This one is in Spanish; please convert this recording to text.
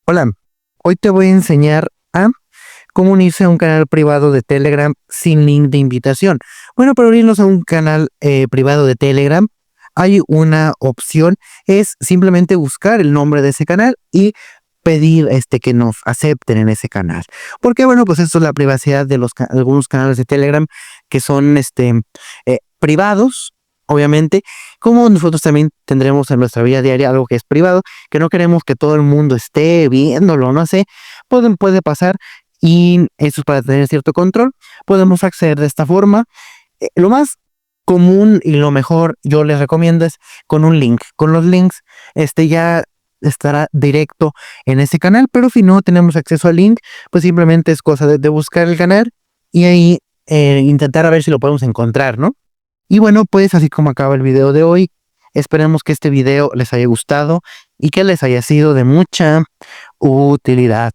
Hola, hoy te voy a enseñar a cómo unirse a un canal privado de Telegram sin link de invitación. Bueno, para unirnos a un canal privado de Telegram hay una opción, es simplemente buscar el nombre de ese canal y pedir que nos acepten en ese canal. Porque bueno, pues esto es la privacidad de algunos canales de Telegram que son privados, obviamente, como nosotros también tendremos en nuestra vida diaria algo que es privado, que no queremos que todo el mundo esté viéndolo, no sé, puede pasar y eso es para tener cierto control. Podemos acceder de esta forma. Lo más común y lo mejor yo les recomiendo es con un link. Con los links, ya estará directo en ese canal, pero si no tenemos acceso al link, pues simplemente es cosa de buscar el canal y ahí intentar a ver si lo podemos encontrar, ¿no? Y bueno, pues así como acaba el video de hoy, esperemos que este video les haya gustado y que les haya sido de mucha utilidad.